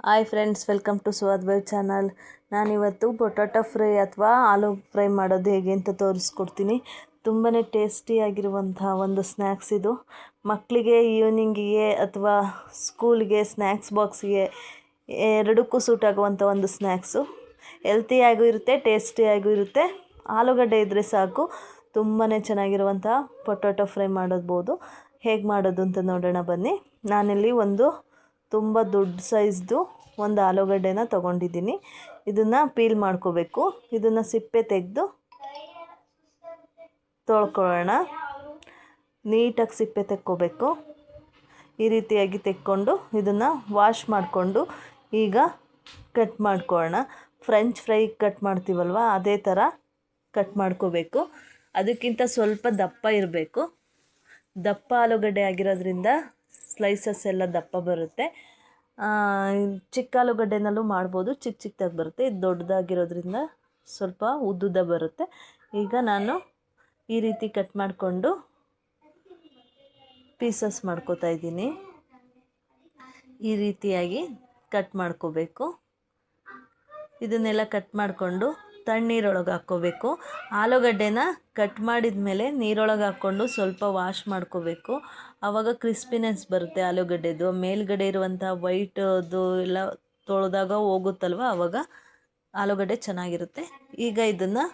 Hi friends, welcome to Swad vibe channel. ನಾನಿವತ್ತು potato fry ಅಥವಾ aloo fry ಮಾಡೋದು ಹೇಗೆ ಅಂತ ತೋರಿಸ್ಕೊಡ್ತೀನಿ. ತುಂಬಾ ಟೇಸ್ಟಿಯಾಗಿರುವಂತಹ ಒಂದು ಸ್ನ್ಯಾಕ್ಸ್ ಇದು. ಮಕ್ಕಳಿಗೆ ಈವ್ನಿಂಗಿಗೆ ಅಥವಾ ಸ್ಕೂಲ್ಗೆ ಸ್ನ್ಯಾಕ್ಸ್ ಬಾಕ್ಸಿಗೆ ಎರಡಕ್ಕೂ ಸೂಟ್ ಆಗುವಂಥ ಒಂದು ಸ್ನ್ಯಾಕ್ಸು. ಹೆಲ್ತಿಯಾಗೂ ಇರುತ್ತೆ, ಟೇಸ್ಟಿಯಾಗೂ ಇರುತ್ತೆ. ಆಲೂಗಡ್ಡೆ ಇದ್ದರೆ ಸಾಕು, ತುಂಬಾ ಚೆನ್ನಾಗಿರುವಂಥ ಪೊಟ್ಯಾಟೊ ಫ್ರೈ ಮಾಡಬಹುದು. ಹೇಗೆ ಮಾಡೋದು ಅಂತ ನೋಡೋಣ ಬನ್ನಿ. ನಾನಿಲ್ಲಿ ಒಂದು ತುಂಬ ದೊಡ್ಡ ಸೈಜ್ದು ಒಂದು ಆಲೂಗಡ್ಡೆನ ತೊಗೊಂಡಿದ್ದೀನಿ. ಇದನ್ನು ಪೀಲ್ ಮಾಡ್ಕೋಬೇಕು. ಇದನ್ನು ಸಿಪ್ಪೆ ತೆಗೆದು ತೊಳ್ಕೊಳ್ಳೋಣ. ನೀಟಾಗಿ ಸಿಪ್ಪೆ ತೆಕ್ಕೋಬೇಕು. ಈ ರೀತಿಯಾಗಿ ತೆಕ್ಕೊಂಡು ಇದನ್ನು ವಾಶ್ ಮಾಡಿಕೊಂಡು ಈಗ ಕಟ್ ಮಾಡ್ಕೊಳ್ಳೋಣ. ಫ್ರೆಂಚ್ ಫ್ರೈ ಕಟ್ ಮಾಡ್ತೀವಲ್ವ, ಅದೇ ಥರ ಕಟ್ ಮಾಡ್ಕೋಬೇಕು. ಅದಕ್ಕಿಂತ ಸ್ವಲ್ಪ ದಪ್ಪ ಇರಬೇಕು. ದಪ್ಪ ಆಲೂಗಡ್ಡೆ ಆಗಿರೋದ್ರಿಂದ ಸ್ಲೈಸಸ್ ಎಲ್ಲ ದಪ್ಪ ಬರುತ್ತೆ. ಚಿಕ್ಕ ಆಲೂಗಡ್ಡೆನಲ್ಲೂ ಮಾಡ್ಬೋದು, ಚಿಕ್ಕ ಚಿಕ್ಕದಾಗಿ ಬರುತ್ತೆ. ಇದು ದೊಡ್ಡದಾಗಿರೋದ್ರಿಂದ ಸ್ವಲ್ಪ ಉದ್ದುದ್ದ ಬರುತ್ತೆ. ಈಗ ನಾನು ಈ ರೀತಿ ಕಟ್ ಮಾಡಿಕೊಂಡು ಪೀಸಸ್ ಮಾಡ್ಕೋತಾ ಇದ್ದೀನಿ. ಈ ರೀತಿಯಾಗಿ ಕಟ್ ಮಾಡ್ಕೋಬೇಕು. ಇದನ್ನೆಲ್ಲ ಕಟ್ ಮಾಡಿಕೊಂಡು ತಣ್ಣೀರೊಳಗೆ ಹಾಕ್ಕೋಬೇಕು. ಆಲೂಗಡ್ಡೆನ ಕಟ್ ಮಾಡಿದ ಮೇಲೆ ನೀರೊಳಗೆ ಹಾಕ್ಕೊಂಡು ಸ್ವಲ್ಪ ವಾಶ್ ಮಾಡ್ಕೋಬೇಕು. ಆವಾಗ ಕ್ರಿಸ್ಪಿನೆಸ್ ಬರುತ್ತೆ ಆಲೂಗಡ್ಡೆದು. ಮೇಲ್ಗಡೆ ಇರುವಂಥ ವೈಟದು ಎಲ್ಲ ತೊಳೆದಾಗ ಹೋಗುತ್ತಲ್ವ, ಆವಾಗ ಆಲೂಗಡ್ಡೆ ಚೆನ್ನಾಗಿರುತ್ತೆ. ಈಗ ಇದನ್ನು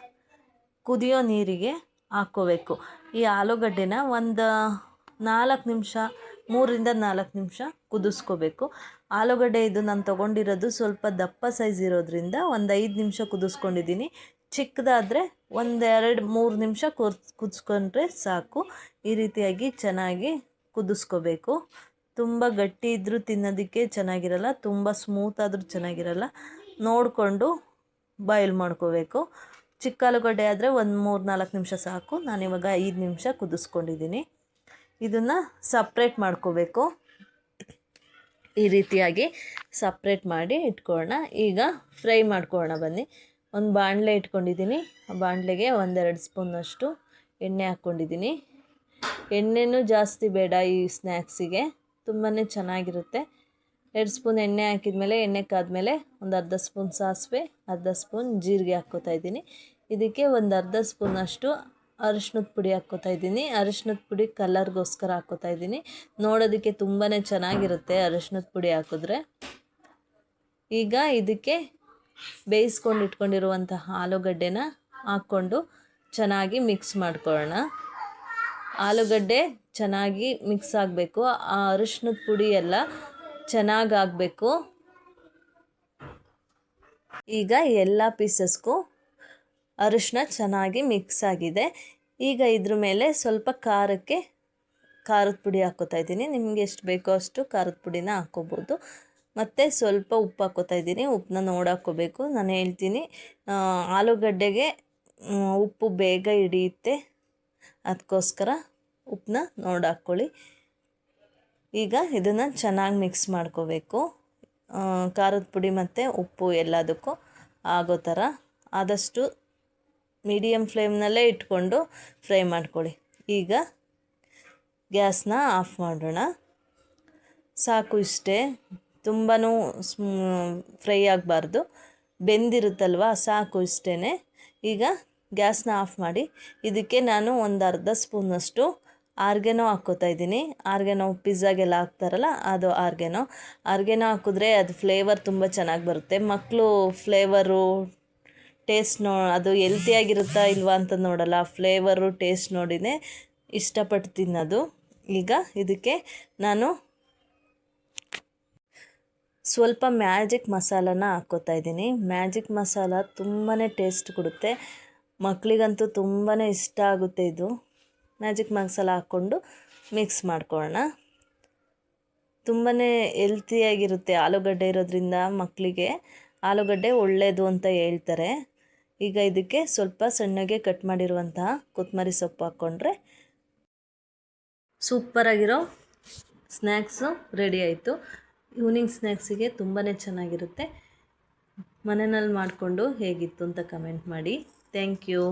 ಕುದಿಯೋ ನೀರಿಗೆ ಹಾಕ್ಕೋಬೇಕು. ಈ ಆಲೂಗಡ್ಡೆನ ಒಂದು 4 ನಿಮಿಷ, 3ರಿಂದ 4 ನಿಮಿಷ ಕುದಿಸ್ಕೋಬೇಕು. ಆಲೂಗಡ್ಡೆ ಇದು ನಾನು ತೊಗೊಂಡಿರೋದು ಸ್ವಲ್ಪ ದಪ್ಪ ಸೈಜ್ ಇರೋದ್ರಿಂದ ಒಂದು 5 ನಿಮಿಷ ಕುದಿಸ್ಕೊಂಡಿದ್ದೀನಿ. ಚಿಕ್ಕದಾದರೆ 1-2-3 ನಿಮಿಷ ಕುದಿಸ್ಕೊಂಡ್ರೆ ಸಾಕು. ಈ ರೀತಿಯಾಗಿ ಚೆನ್ನಾಗಿ ಕುದಿಸ್ಕೋಬೇಕು. ತುಂಬ ಗಟ್ಟಿ ಇದ್ದರೂ ತಿನ್ನೋದಕ್ಕೆ ಚೆನ್ನಾಗಿರಲ್ಲ, ತುಂಬ ಸ್ಮೂತ್ ಆದರೂ ಚೆನ್ನಾಗಿರಲ್ಲ. ನೋಡಿಕೊಂಡು ಬಾಯ್ಲ್ ಮಾಡ್ಕೋಬೇಕು. ಚಿಕ್ಕ ಆಲೂಗಡ್ಡೆ ಆದರೆ ಒಂದು 3-4 ನಿಮಿಷ ಸಾಕು. ನಾನಿವಾಗ 5 ನಿಮಿಷ ಕುದಿಸ್ಕೊಂಡಿದ್ದೀನಿ. ಇದನ್ನು ಸಪ್ರೇಟ್ ಮಾಡ್ಕೋಬೇಕು. ಈ ರೀತಿಯಾಗಿ ಸಪ್ರೇಟ್ ಮಾಡಿ ಇಟ್ಕೊಳ್ಳೋಣ. ಈಗ ಫ್ರೈ ಮಾಡ್ಕೊಳ್ಳೋಣ ಬನ್ನಿ. ಒಂದು ಬಾಣಲೆ ಇಟ್ಕೊಂಡಿದ್ದೀನಿ. ಆ ಬಾಣಲೆಗೆ 1-2 ಸ್ಪೂನಷ್ಟು ಎಣ್ಣೆ ಹಾಕ್ಕೊಂಡಿದ್ದೀನಿ. ಎಣ್ಣೆನೂ ಜಾಸ್ತಿ ಬೇಡ ಈ ಸ್ನ್ಯಾಕ್ಸಿಗೆ, ತುಂಬಾ ಚೆನ್ನಾಗಿರುತ್ತೆ. 2 ಸ್ಪೂನ್ ಎಣ್ಣೆ ಹಾಕಿದ್ಮೇಲೆ, ಎಣ್ಣೆ ಕಾದ್ಮೇಲೆ ಒಂದು ಅರ್ಧ ಸ್ಪೂನ್ ಸಾಸಿವೆ, ಅರ್ಧ ಸ್ಪೂನ್ ಜೀರಿಗೆ ಹಾಕ್ಕೋತಾ ಇದ್ದೀನಿ. ಇದಕ್ಕೆ ಒಂದು ಅರ್ಧ ಸ್ಪೂನಷ್ಟು ಅರಿಶಿನದ ಪುಡಿ ಹಾಕ್ಕೋತಾ ಇದ್ದೀನಿ. ಅರಿಶಿನದ ಪುಡಿ ಕಲರ್ಗೋಸ್ಕರ ಹಾಕ್ಕೋತಾ ಇದ್ದೀನಿ. ನೋಡೋದಕ್ಕೆ ತುಂಬಾ ಚೆನ್ನಾಗಿರುತ್ತೆ ಅರಿಶಿನದ ಪುಡಿ ಹಾಕಿದ್ರೆ. ಈಗ ಇದಕ್ಕೆ ಬೇಯಿಸ್ಕೊಂಡು ಇಟ್ಕೊಂಡಿರುವಂತಹ ಆಲೂಗಡ್ಡೆನ ಹಾಕ್ಕೊಂಡು ಚೆನ್ನಾಗಿ ಮಿಕ್ಸ್ ಮಾಡ್ಕೊಳ್ಳೋಣ. ಆಲೂಗಡ್ಡೆ ಚೆನ್ನಾಗಿ ಮಿಕ್ಸ್ ಆಗಬೇಕು. ಆ ಅರಿಶಿನದ ಪುಡಿ ಎಲ್ಲ ಚೆನ್ನಾಗಿ ಆಗಬೇಕು. ಈಗ ಎಲ್ಲ ಪೀಸಸ್ಗೂ ಅರಿಶಿನ ಚೆನ್ನಾಗಿ ಮಿಕ್ಸ್ ಆಗಿದೆ. ಈಗ ಇದ್ರ ಮೇಲೆ ಸ್ವಲ್ಪ ಖಾರದ ಪುಡಿ ಹಾಕ್ಕೋತಾ ಇದ್ದೀನಿ. ನಿಮಗೆ ಎಷ್ಟು ಬೇಕೋ ಅಷ್ಟು ಖಾರದ ಪುಡಿನ ಹಾಕ್ಕೋಬೋದು. ಮತ್ತು ಸ್ವಲ್ಪ ಉಪ್ಪು ಹಾಕ್ಕೋತಾ ಇದ್ದೀನಿ. ಉಪ್ಪನ್ನ ನೋಡಾಕೋಬೇಕು. ನಾನು ಹೇಳ್ತೀನಿ, ಆಲೂಗಡ್ಡೆಗೆ ಉಪ್ಪು ಬೇಗ ಹಿಡಿಯುತ್ತೆ, ಅದಕ್ಕೋಸ್ಕರ ಉಪ್ಪನ್ನ ನೋಡಾಕ್ಕೊಳ್ಳಿ. ಈಗ ಇದನ್ನು ಚೆನ್ನಾಗಿ ಮಿಕ್ಸ್ ಮಾಡ್ಕೋಬೇಕು. ಖಾರದ ಪುಡಿ ಮತ್ತು ಉಪ್ಪು ಎಲ್ಲದಕ್ಕೂ ಆಗೋ ಥರ ಆದಷ್ಟು ಮೀಡಿಯಮ್ ಫ್ಲೇಮ್ನಲ್ಲೇ ಇಟ್ಕೊಂಡು ಫ್ರೈ ಮಾಡ್ಕೊಳ್ಳಿ. ಈಗ ಗ್ಯಾಸ್ನ ಆಫ್ ಮಾಡೋಣ. ಸಾಕು, ಇಷ್ಟೇ. ತುಂಬಾ ಫ್ರೈ ಆಗಬಾರ್ದು, ಬೆಂದಿರುತ್ತಲ್ವ, ಸಾಕು ಇಷ್ಟೇ. ಈಗ ಗ್ಯಾಸ್ನ ಆಫ್ ಮಾಡಿ ಇದಕ್ಕೆ ನಾನು ಒಂದು ಅರ್ಧ ಸ್ಪೂನಷ್ಟು ಆರ್ಗೆನೋ ಹಾಕ್ಕೋತಾ ಇದ್ದೀನಿ. ಆರ್ಗೆನೋ ಪಿಜ್ಜಾಗೆಲ್ಲ ಹಾಕ್ತಾರಲ್ಲ, ಅದು ಆರ್ಗೆನೋ ಹಾಕಿದ್ರೆ ಅದು ಫ್ಲೇವರ್ ತುಂಬ ಚೆನ್ನಾಗಿ ಬರುತ್ತೆ. ಮಕ್ಕಳು ಫ್ಲೇವರು ಟೇಸ್ಟ್ ಅದು ಹೆಲ್ತಿಯಾಗಿರುತ್ತಾ ಇಲ್ವಾ ಅಂತ ನೋಡಲ್ಲ, ಫ್ಲೇವರು ಟೇಸ್ಟ್ ನೋಡಿನೇ ಇಷ್ಟಪಟ್ಟು ತಿನ್ನೋದು. ಈಗ ಇದಕ್ಕೆ ನಾನು ಸ್ವಲ್ಪ ಮ್ಯಾಜಿಕ್ ಮಸಾಲನ ಹಾಕ್ಕೋತಾ ಇದ್ದೀನಿ. ಮ್ಯಾಜಿಕ್ ಮಸಾಲ ತುಂಬಾ ಟೇಸ್ಟ್ ಕೊಡುತ್ತೆ. ಮಕ್ಕಳಿಗಂತೂ ತುಂಬಾ ಇಷ್ಟ ಆಗುತ್ತೆ ಇದು. ಮ್ಯಾಜಿಕ್ ಮಸಾಲ ಹಾಕ್ಕೊಂಡು ಮಿಕ್ಸ್ ಮಾಡ್ಕೊಳ್ಳೋಣ. ತುಂಬಾ ಹೆಲ್ತಿಯಾಗಿರುತ್ತೆ ಆಲೂಗಡ್ಡೆ ಇರೋದ್ರಿಂದ. ಮಕ್ಕಳಿಗೆ ಆಲೂಗಡ್ಡೆ ಒಳ್ಳೆಯದು ಅಂತ ಹೇಳ್ತಾರೆ. ಈಗ ಇದಕ್ಕೆ ಸ್ವಲ್ಪ ಸಣ್ಣಗೆ ಕಟ್ ಮಾಡಿರುವಂತಹ ಕೊತ್ತಂಬರಿ ಸೊಪ್ಪು ಹಾಕ್ಕೊಂಡ್ರೆ ಸೂಪರಾಗಿರೋ ಸ್ನ್ಯಾಕ್ಸು ರೆಡಿ ಆಯಿತು. ಈವ್ನಿಂಗ್ ಸ್ನ್ಯಾಕ್ಸಿಗೆ ತುಂಬಾ ಚೆನ್ನಾಗಿರುತ್ತೆ. ಮನೆಯಲ್ಲಿ ಮಾಡಿಕೊಂಡು ಹೇಗಿತ್ತು ಅಂತ ಕಮೆಂಟ್ ಮಾಡಿ. Thank you.